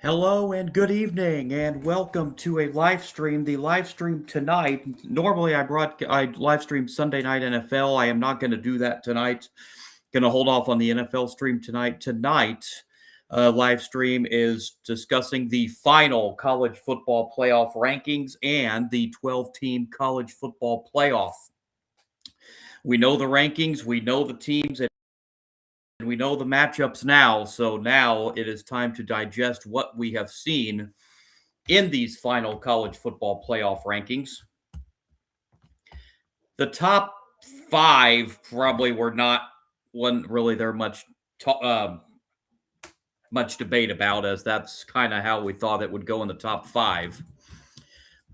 Hello and good evening and welcome to a live stream. The live stream tonight. Normally I live stream Sunday night NFL. I am not going to do that tonight. Going to hold off on the NFL stream tonight. Live stream is discussing the final college football playoff rankings and the 12-team college football playoff. We know the rankings, we know the teams, and we know the matchups now. So now it is time to digest what we have seen in these final college football playoff rankings. The top five probably wasn't really there much debate about, as that's kind of how we thought it would go in the top five.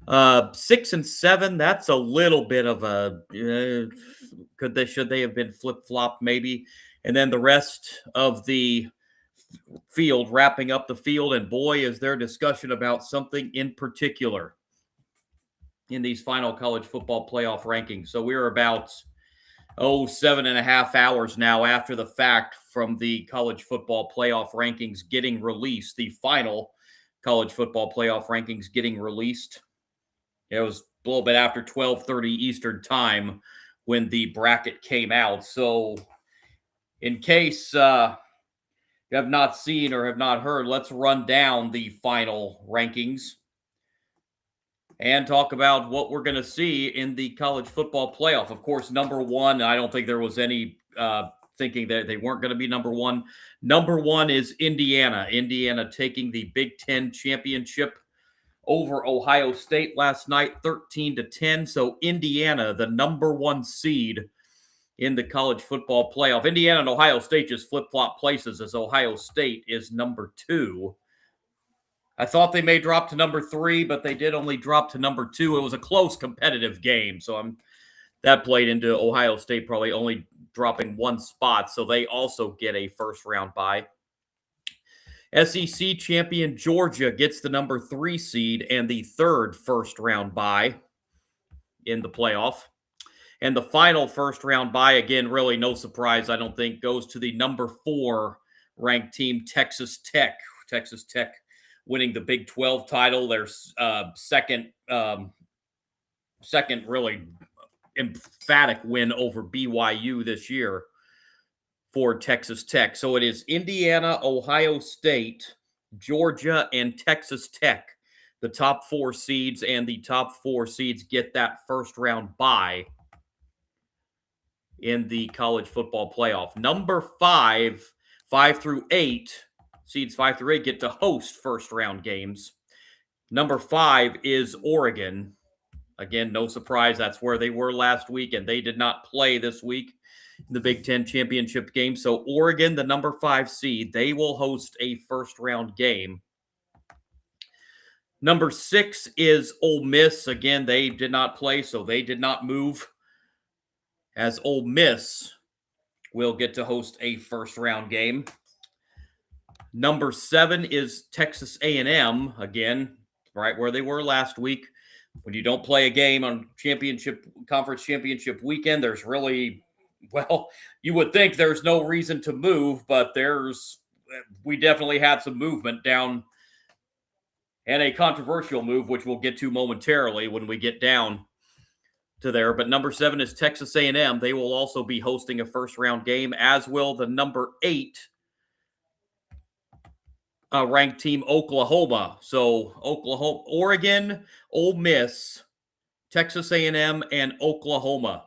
6 and 7, that's a little bit of a should they have been flip-flopped maybe. And then the rest of the field, wrapping up the field, and boy, is there discussion about something in particular in these final college football playoff rankings. So we're about 7.5 hours now after the fact from the college football playoff rankings getting released, the final college football playoff rankings getting released. It was a little bit after 12:30 Eastern time when the bracket came out. So in case you have not seen or have not heard, let's run down the final rankings and talk about what we're going to see in the college football playoff. Of course, number one, I don't think there was any thinking that they weren't going to be number one. Number one is Indiana. Indiana taking the Big Ten championship over Ohio State last night, 13-10. So Indiana, the number one seed in the college football playoff. Indiana and Ohio State just flip-flop places, as Ohio State is number two. I thought they may drop to number three, but they did only drop to number two. It was a close competitive game, so that played into Ohio State probably only dropping one spot, so they also get a first-round bye. SEC champion Georgia gets the number 3 seed and the third first-round bye in the playoff. And the final first-round bye, again, really no surprise, I don't think, goes to the number 4 ranked team, Texas Tech. Texas Tech winning the Big 12 title, their second really emphatic win over BYU this year for Texas Tech. So it is Indiana, Ohio State, Georgia, and Texas Tech, the top 4 seeds, and the top 4 seeds get that first round bye in the college football playoff. Number 5 through 8, seeds 5 through 8 get to host first round games. Number 5 is Oregon. Again, no surprise, that's where they were last week, and they did not play this week in the Big Ten championship game. So Oregon, the number 5 seed, they will host a first round game. Number 6 is Ole Miss. Again, they did not play, so they did not move, as Ole Miss will get to host a first round game. Number 7 is Texas A&M, again, right where they were last week. When you don't play a game on conference championship weekend, there's really, well, you would think there's no reason to move, but we definitely had some movement down, and a controversial move, which we'll get to momentarily when we get down to there. But number 7 is Texas A&M. They will also be hosting a first round game, as will the number 8 ranked team, Oklahoma. So Oklahoma, Oregon, Ole Miss, Texas A&M, and Oklahoma,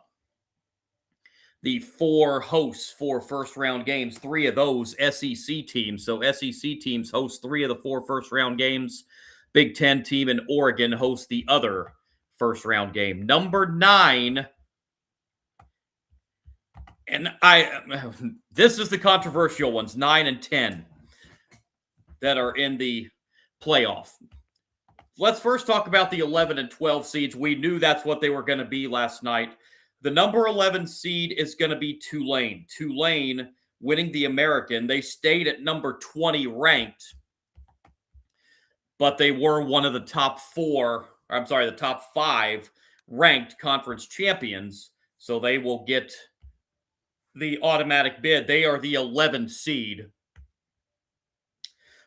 the 4 hosts for first round games. 3 of those SEC teams. So SEC teams host 3 of the 4 first round games. Big Ten team in Oregon hosts the other first round game. Number 9, and this is the controversial ones, 9 and 10 that are in the playoff. Let's first talk about the 11 and 12 seeds. We knew that's what they were going to be last night. The number 11 seed is going to be Tulane. Tulane winning the American. They stayed at number 20 ranked, but they were one of the top 5 ranked conference champions. So they will get the automatic bid. They are the 11th seed.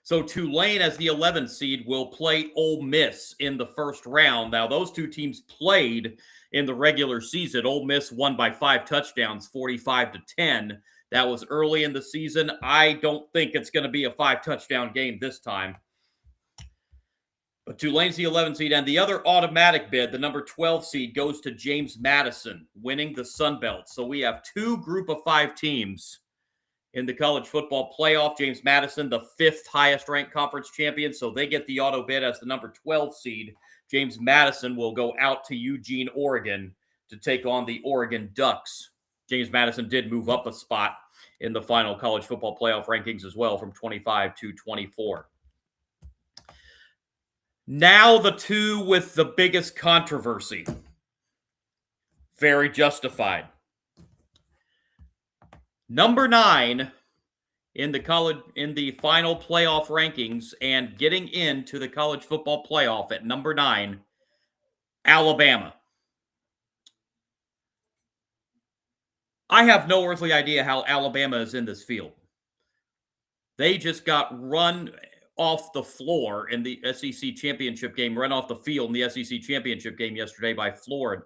So Tulane, as the 11th seed, will play Ole Miss in the first round. Now, those two teams played in the regular season. Ole Miss won by 5 touchdowns, 45-10. That was early in the season. I don't think it's going to be a 5-touchdown game this time. But Tulane's the 11th seed, and the other automatic bid, the number 12 seed, goes to James Madison, winning the Sun Belt. So we have 2 group of 5 teams in the college football playoff. James Madison, the 5th highest ranked conference champion, so they get the auto bid as the number 12 seed. James Madison will go out to Eugene, Oregon to take on the Oregon Ducks. James Madison did move up a spot in the final college football playoff rankings as well, from 25 to 24. Now the 2 with the biggest controversy. Very justified. Number 9 in the final playoff rankings and getting into the college football playoff at number 9, Alabama. I have no earthly idea how Alabama is in this field. They just got run off the floor in the SEC championship game, run off the field in the SEC championship game yesterday by Georgia.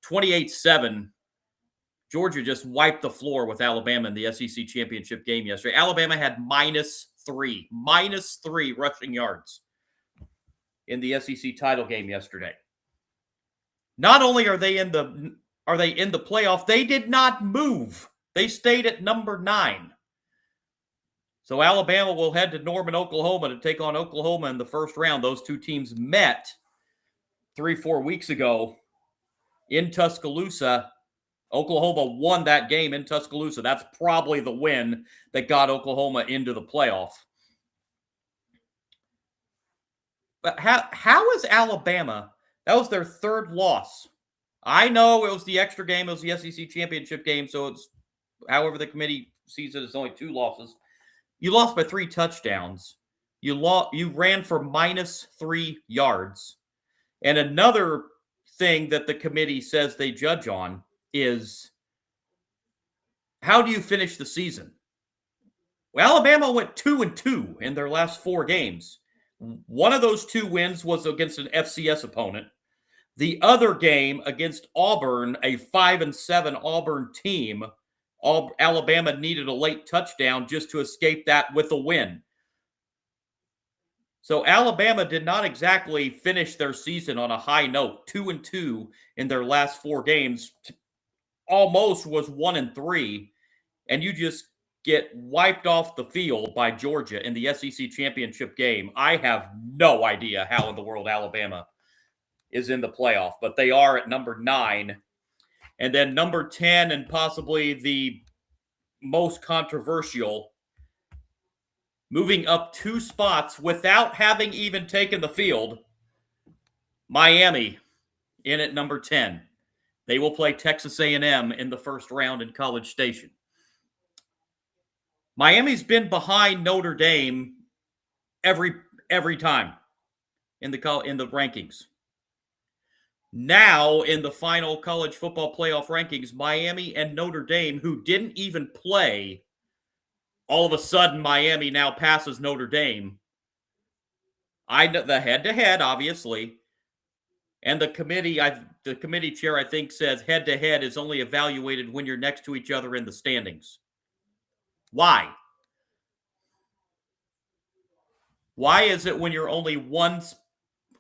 28-7. Georgia just wiped the floor with Alabama in the SEC championship game yesterday. Alabama had -3 rushing yards in the SEC title game yesterday. Not only are they in the playoff, they did not move. They stayed at number 9. So Alabama will head to Norman, Oklahoma to take on Oklahoma in the first round. Those two teams met 3-4 weeks ago in Tuscaloosa. Oklahoma won that game in Tuscaloosa. That's probably the win that got Oklahoma into the playoff. But how is Alabama? That was their 3rd loss. I know it was the extra game. It was the SEC championship game. So it's however the committee sees it, it's only 2 losses. You lost by 3 touchdowns. You ran for -3 yards. And another thing that the committee says they judge on is, how do you finish the season? Well, Alabama went 2-2 in their last 4 games. One of those 2 wins was against an FCS opponent. The other game against Auburn, a 5-7 Auburn team, Alabama needed a late touchdown just to escape that with a win. So Alabama did not exactly finish their season on a high note. 2-2 in their last 4 games. Almost was 1-3. And you just get wiped off the field by Georgia in the SEC championship game. I have no idea how in the world Alabama is in the playoff, but they are at number 9. And then number 10, and possibly the most controversial, moving up 2 spots without having even taken the field, Miami in at number 10. They will play Texas A&M in the first round in College Station. Miami's been behind Notre Dame every time in the rankings. Now, in the final college football playoff rankings, Miami and Notre Dame, who didn't even play, all of a sudden Miami now passes Notre Dame. I know the head-to-head, obviously, and the committee chair, I think, says head-to-head is only evaluated when you're next to each other in the standings. Why? Why is it when you're only 1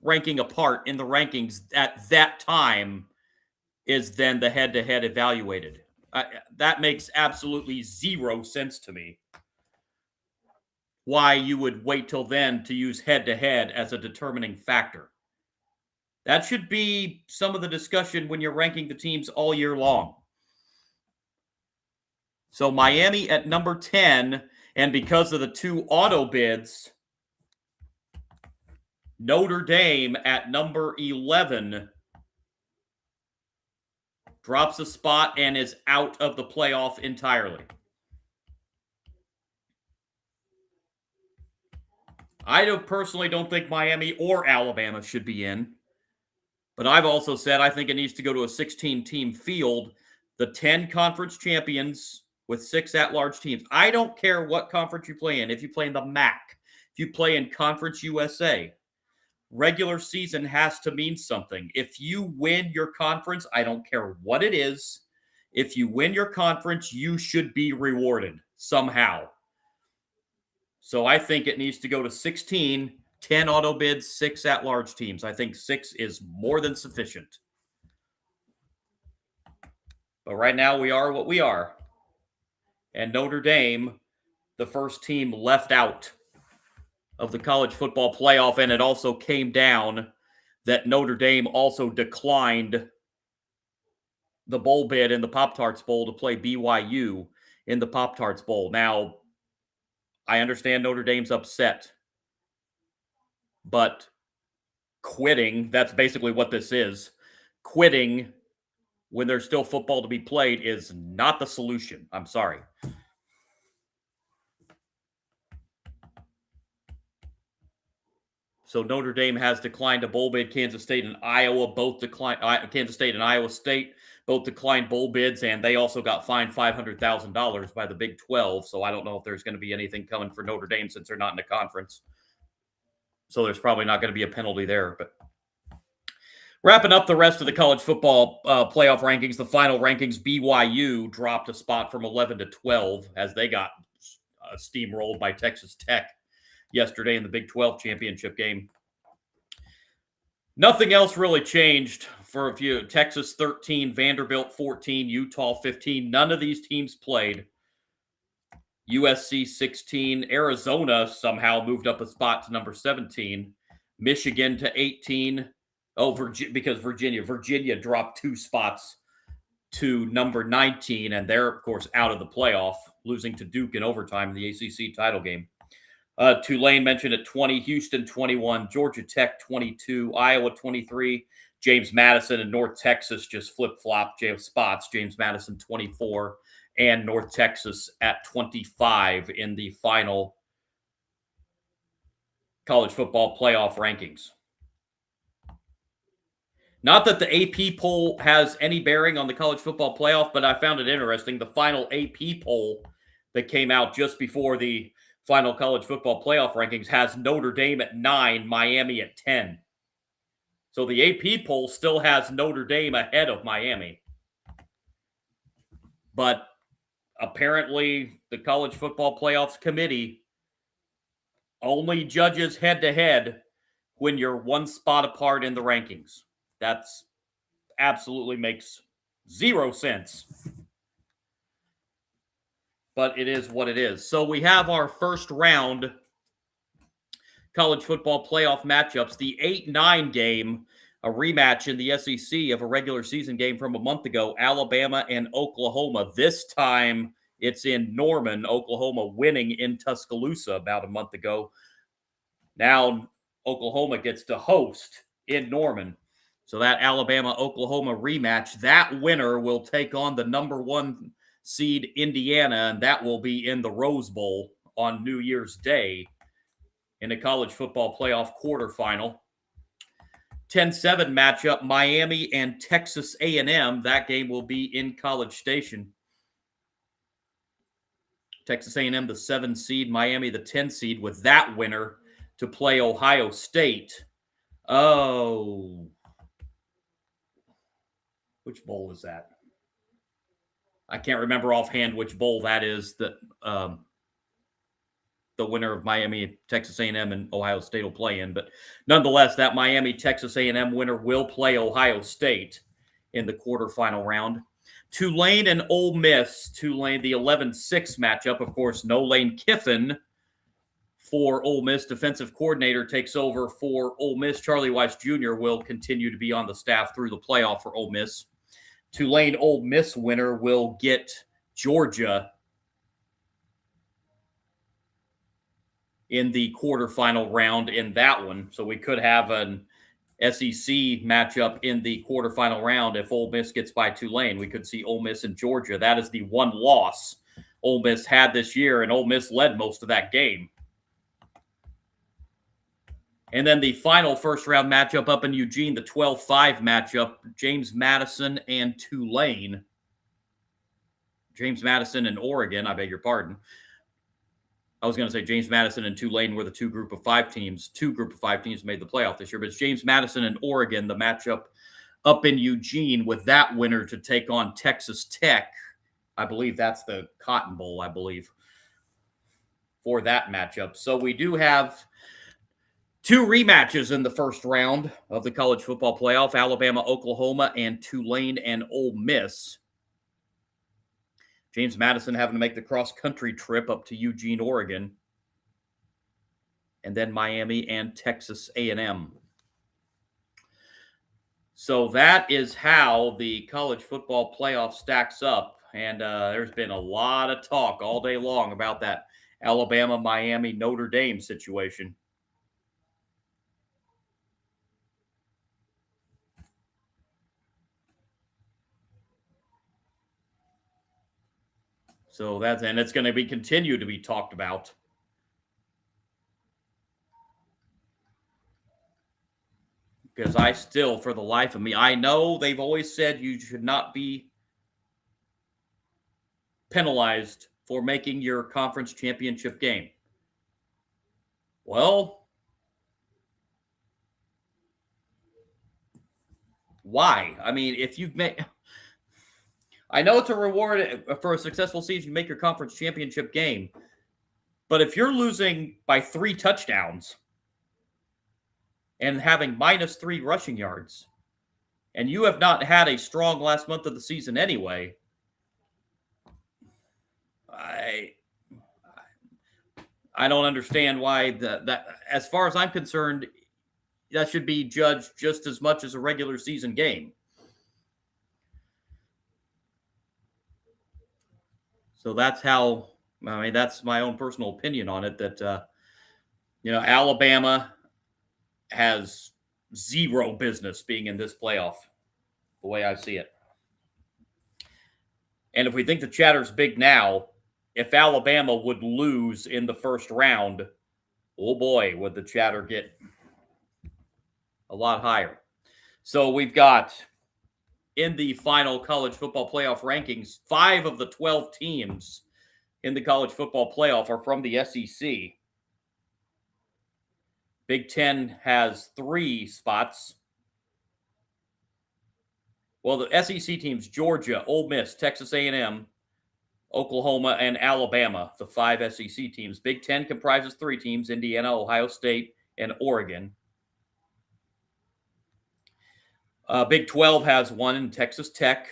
ranking apart in the rankings at that time is then the head-to-head evaluated? That makes absolutely 0 sense to me. Why you would wait till then to use head-to-head as a determining factor. That should be some of the discussion when you're ranking the teams all year long. So Miami at number 10, and because of the 2 auto bids, Notre Dame at number 11 drops a spot and is out of the playoff entirely. I personally don't think Miami or Alabama should be in. But I've also said I think it needs to go to a 16-team field. The 10 conference champions with 6 at-large teams. I don't care what conference you play in. If you play in the MAC, if you play in Conference USA, regular season has to mean something. If you win your conference, I don't care what it is. If you win your conference, you should be rewarded somehow. So I think it needs to go to 16, 10 auto bids, 6 at-large teams. I think 6 is more than sufficient. But right now we are what we are. And Notre Dame, the first team left out of the college football playoff, and it also came down that Notre Dame also declined the bowl bid in the Pop-Tarts Bowl to play BYU in the Pop-Tarts Bowl. Now, I understand Notre Dame's upset, but quitting, that's basically what this is. Quitting when there's still football to be played is not the solution. I'm sorry. So Notre Dame has declined a bowl bid. Kansas State and Iowa both declined. Kansas State and Iowa State both declined bowl bids, and they also got fined $500,000 by the Big 12. So I don't know if there's going to be anything coming for Notre Dame since they're not in the conference. So there's probably not going to be a penalty there. But wrapping up the rest of the college football playoff rankings, the final rankings, BYU dropped a spot from 11 to 12 as they got steamrolled by Texas Tech yesterday in the Big 12 championship game. Nothing else really changed for a few. Texas 13, Vanderbilt 14, Utah 15. None of these teams played. USC 16. Arizona somehow moved up a spot to number 17. Michigan to 18. Because Virginia dropped 2 spots to number 19, and they're, of course, out of the playoff, losing to Duke in overtime in the ACC title game. Tulane mentioned at 20, Houston 21, Georgia Tech 22, Iowa 23, James Madison and North Texas just flip-flopped spots. James Madison 24 and North Texas at 25 in the final college football playoff rankings. Not that the AP poll has any bearing on the college football playoff, but I found it interesting. The final AP poll that came out just before the final college football playoff rankings has Notre Dame at 9, Miami at 10. So the AP poll still has Notre Dame ahead of Miami. But apparently the college football playoffs committee only judges head-to-head when you're 1 spot apart in the rankings. That's absolutely makes 0 sense. But it is what it is. So we have our first round college football playoff matchups. The 8-9 game, a rematch in the SEC of a regular season game from a month ago, Alabama and Oklahoma. This time it's in Norman, Oklahoma winning in Tuscaloosa about a month ago. Now Oklahoma gets to host in Norman. So that Alabama-Oklahoma rematch, that winner will take on the number 1 seed Indiana, and that will be in the Rose Bowl on New Year's Day in a college football playoff quarterfinal. 10-7 matchup, Miami and Texas A&M. That game will be in College Station. Texas A&M, the 7 seed, Miami, the 10 seed, with that winner to play Ohio State. Oh, which bowl is that? I can't remember offhand which bowl that is that the winner of Miami, Texas A&M, and Ohio State will play in. But nonetheless, that Miami, Texas A&M winner will play Ohio State in the quarterfinal round. Tulane and Ole Miss. Tulane, the 11-6 matchup. Of course, no Lane Kiffin for Ole Miss. Defensive coordinator takes over for Ole Miss. Charlie Weiss Jr. will continue to be on the staff through the playoff for Ole Miss. Tulane Ole Miss winner will get Georgia in the quarterfinal round in that one. So we could have an SEC matchup in the quarterfinal round if Ole Miss gets by Tulane. We could see Ole Miss and Georgia. That is the one loss Ole Miss had this year, and Ole Miss led most of that game. And then the final first-round matchup up in Eugene, the 12-5 matchup, James Madison and Tulane. James Madison and Oregon, I beg your pardon. I was going to say James Madison and Tulane were the two group of five teams. Two group of five teams made the playoff this year, but it's James Madison and Oregon, the matchup up in Eugene, with that winner to take on Texas Tech. I believe that's the Cotton Bowl, I believe, for that matchup. So we do have two rematches in the first round of the college football playoff: Alabama, Oklahoma, and Tulane and Ole Miss. James Madison having to make the cross-country trip up to Eugene, Oregon, and then Miami and Texas A&M. So that is how the college football playoff stacks up, and there's been a lot of talk all day long about that Alabama, Miami, Notre Dame situation. So it's going to be continue to be talked about. Because I still, for the life of me, I know they've always said you should not be penalized for making your conference championship game. Well, why? I mean, if you've made... I know it's a reward for a successful season. You make your conference championship game. But if you're losing by 3 touchdowns and having -3 rushing yards, and you have not had a strong last month of the season anyway, I don't understand why that, as far as I'm concerned, that should be judged just as much as a regular season game. So that's how, I mean, that's my own personal opinion on it, that, Alabama has zero business being in this playoff, the way I see it. And if we think the chatter's big now, if Alabama would lose in the first round, oh boy, would the chatter get a lot higher. So we've got, in the final college football playoff rankings, 5 of the 12 teams in the college football playoff are from the SEC. Big Ten has 3 spots. Well, the SEC teams: Georgia, Ole Miss, Texas A&M, Oklahoma, and Alabama, the 5 SEC teams. Big Ten comprises 3 teams: Indiana, Ohio State, and Oregon. Big 12 has 1 in Texas Tech.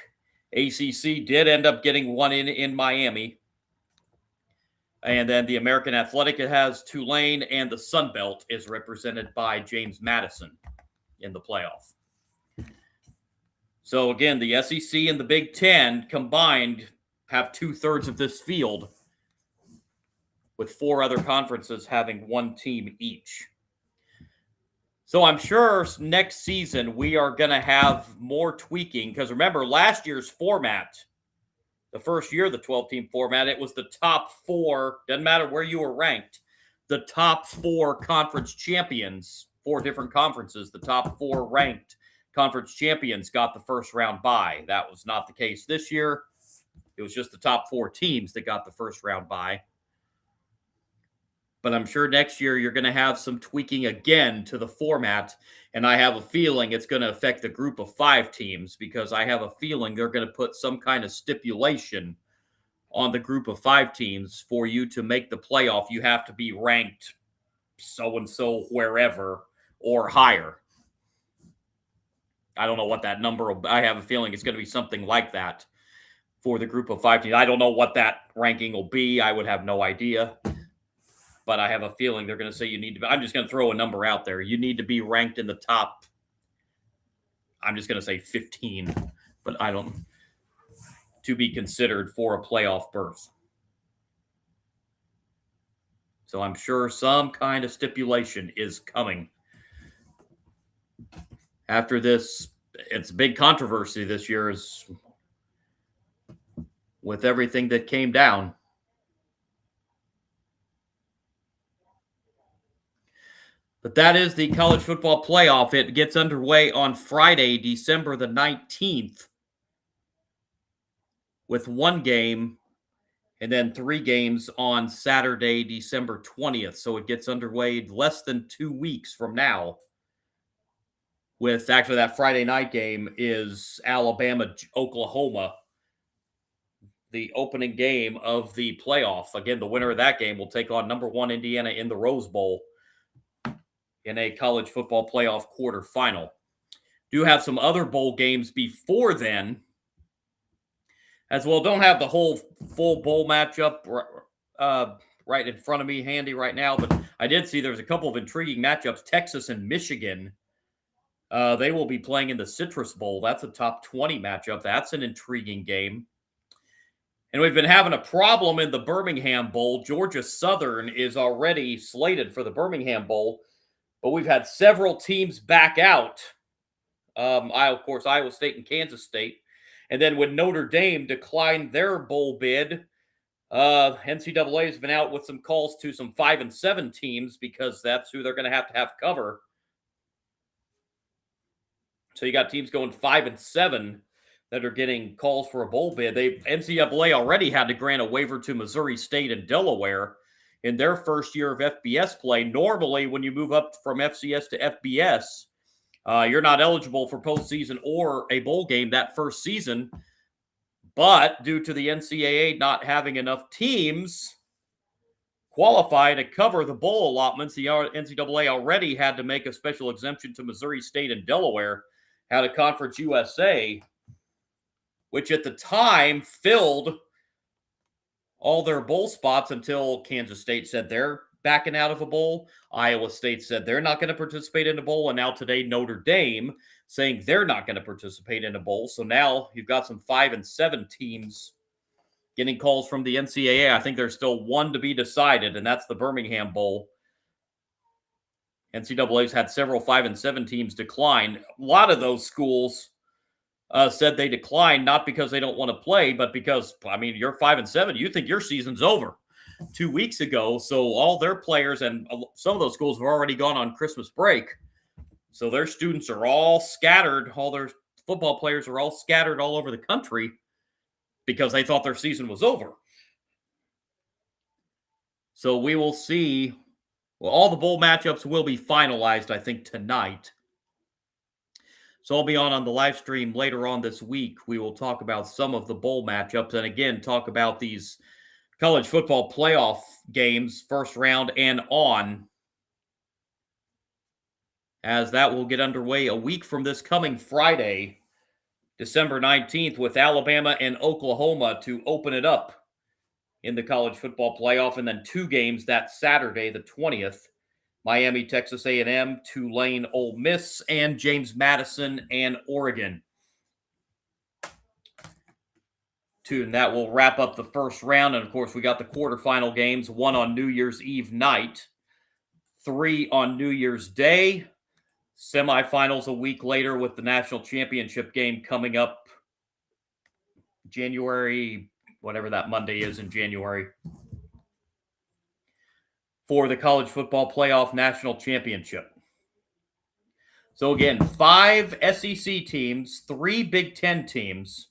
ACC did end up getting 1 in Miami. And then the American Athletic, it has Tulane, and the Sun Belt is represented by James Madison in the playoff. So again, the SEC and the Big Ten combined have 2/3 of this field, with 4 other conferences having 1 team each. So I'm sure next season we are going to have more tweaking, because remember, last year's format, the first year of the 12-team format, it was the top 4, doesn't matter where you were ranked, the top 4 conference champions, 4 different conferences, the top 4 ranked conference champions got the first round bye. That was not the case this year. It was just the top 4 teams that got the first round bye. But I'm sure next year you're going to have some tweaking again to the format, and I have a feeling it's going to affect the group of 5 teams, because I have a feeling they're going to put some kind of stipulation on the group of 5 teams. For you to make the playoff, you have to be ranked so-and-so wherever or higher. I don't know what that number will be. I have a feeling it's going to be something like that for the group of 5 teams. I don't know what that ranking will be. I would have no idea. But I have a feeling they're going to say you need to be, I'm just going to throw a number out there. You need to be ranked in the top, I'm just going to say 15, but to be considered for a playoff berth. So I'm sure some kind of stipulation is coming. After this, it's a big controversy this year, is with everything that came down. But that is the college football playoff. It gets underway on Friday, December the 19th. with one game and then 3 games on Saturday, December 20th. So it gets underway less than 2 weeks from now. With actually that Friday night game is Alabama, Oklahoma, the opening game of the playoff. Again, the winner of that game will take on number 1 Indiana in the Rose Bowl in a college football playoff quarterfinal. Do have some other bowl games before then as well. Don't have the whole full bowl matchup right in front of me handy right now, but I did see there's a couple of intriguing matchups. Texas and Michigan. They will be playing in the Citrus Bowl. That's a top 20 matchup. That's an intriguing game. And we've been having a problem in the Birmingham Bowl. Georgia Southern is already slated for the Birmingham Bowl, but we've had several teams back out. Of course, Iowa State and Kansas State. And then when Notre Dame declined their bowl bid, NCAA has been out with some calls to some 5 and 7 teams because that's who they're going to have cover. So you got teams going 5 and 7 that are getting calls for a bowl bid. NCAA already had to grant a waiver to Missouri State and Delaware in their first year of FBS play. Normally, when you move up from FCS to FBS, you're not eligible for postseason or a bowl game that first season. But due to the NCAA not having enough teams qualify to cover the bowl allotments, the NCAA already had to make a special exemption to Missouri State and Delaware out of Conference USA, which at the time filled all their bowl spots until Kansas State said they're backing out of a bowl. Iowa State said they're not going to participate in a bowl. And now today, Notre Dame saying they're not going to participate in a bowl. So now you've got some 5 and 7 teams getting calls from the NCAA. I think there's still one to be decided, and that's the Birmingham Bowl. NCAA's had several 5 and 7 teams decline. A lot of those schools said they declined not because they don't want to play, but because, I mean, you're 5 and 7. You think your season's over 2 weeks ago. So all their players and some of those schools have already gone on Christmas break. So their students are all scattered. All their football players are all scattered all over the country because they thought their season was over. So we will see. Well, all the bowl matchups will be finalized, I think, tonight. So I'll be on the live stream later on this week. We will talk about some of the bowl matchups and, again, talk about these college football playoff games, first round and on, as that will get underway a week from this coming Friday, December 19th, with Alabama and Oklahoma to open it up in the college football playoff, and then 2 games that Saturday, the 20th, Miami, Texas A&M, Tulane, Ole Miss, and James Madison and Oregon. And that will wrap up the first round. And, of course, we got the quarterfinal games, 1 on New Year's Eve night, 3 on New Year's Day, semifinals a week later with the national championship game coming up January, whatever that Monday is in January, for the college football playoff national championship. So again, 5 SEC teams, 3 Big Ten teams,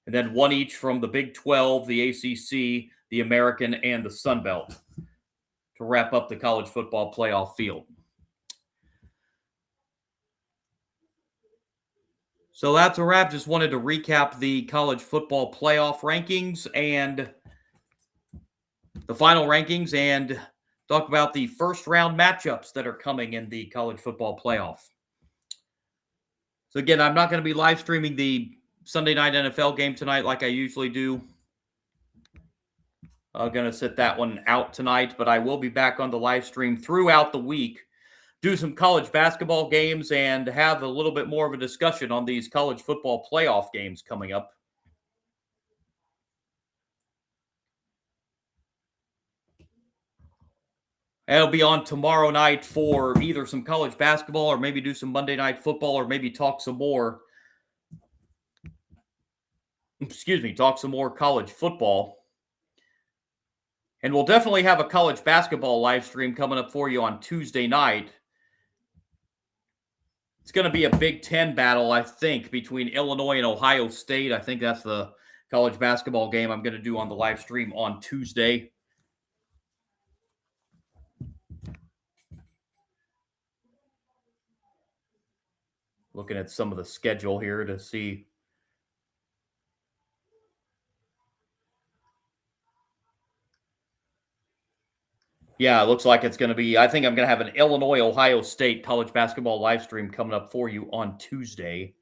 and then 1 each from the Big 12, the ACC, the American, and the Sun Belt to wrap up the college football playoff field. So that's a wrap. Just wanted to recap the college football playoff rankings and the final rankings and talk about the first round matchups that are coming in the college football playoff. So again, I'm not going to be live streaming the Sunday night NFL game tonight like I usually do. I'm going to sit that one out tonight, but I will be back on the live stream throughout the week, do some college basketball games, and have a little bit more of a discussion on these college football playoff games coming up. And I'll be on tomorrow night for either some college basketball or maybe do some Monday Night Football or maybe talk some more college football. And we'll definitely have a college basketball live stream coming up for you on Tuesday night. It's going to be a Big Ten battle, I think, between Illinois and Ohio State. I think that's the college basketball game I'm going to do on the live stream on Tuesday. Looking at some of the schedule here to see. Yeah, it looks like it's going to be, I think I'm going to have an Illinois-Ohio State college basketball live stream coming up for you on Tuesday.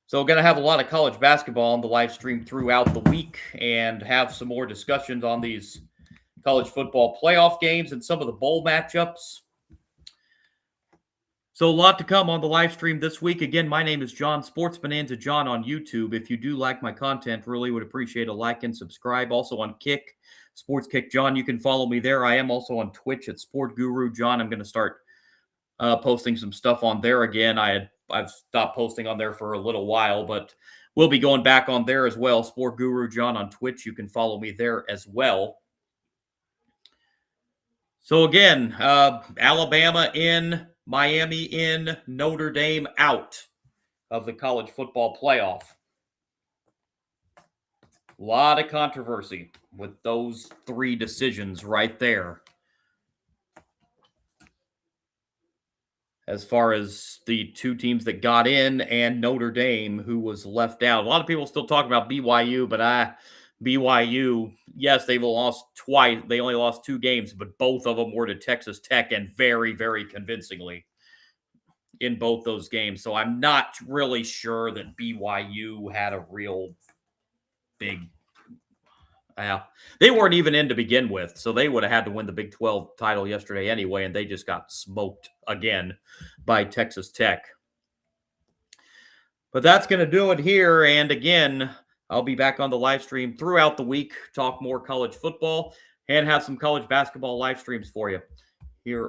So we're going to have a lot of college basketball on the live stream throughout the week and have some more discussions on these college football playoff games and some of the bowl matchups. So a lot to come on the live stream this week. Again, my name is John, Sports Bonanza John on YouTube. If you do like my content, really would appreciate a like and subscribe. Also on Kick, Sports Kick John, you can follow me there. I am also on Twitch at Sport Guru John. I'm going to start posting some stuff on there again. I've stopped posting on there for a little while, but we'll be going back on there as well. Sport Guru John on Twitch. You can follow me there as well. So again, Alabama in, Miami in, Notre Dame out of the college football playoff. A lot of controversy with those three decisions right there. As far as the two teams that got in and Notre Dame, who was left out. A lot of people still talk about BYU, but BYU, yes, they've lost twice. They only lost 2 games, but both of them were to Texas Tech and very, very convincingly in both those games. So I'm not really sure that BYU had a real big they weren't even in to begin with, so they would have had to win the Big 12 title yesterday anyway, and they just got smoked again by Texas Tech. But that's going to do it here, and again, I'll be back on the live stream throughout the week, talk more college football, and have some college basketball live streams for you here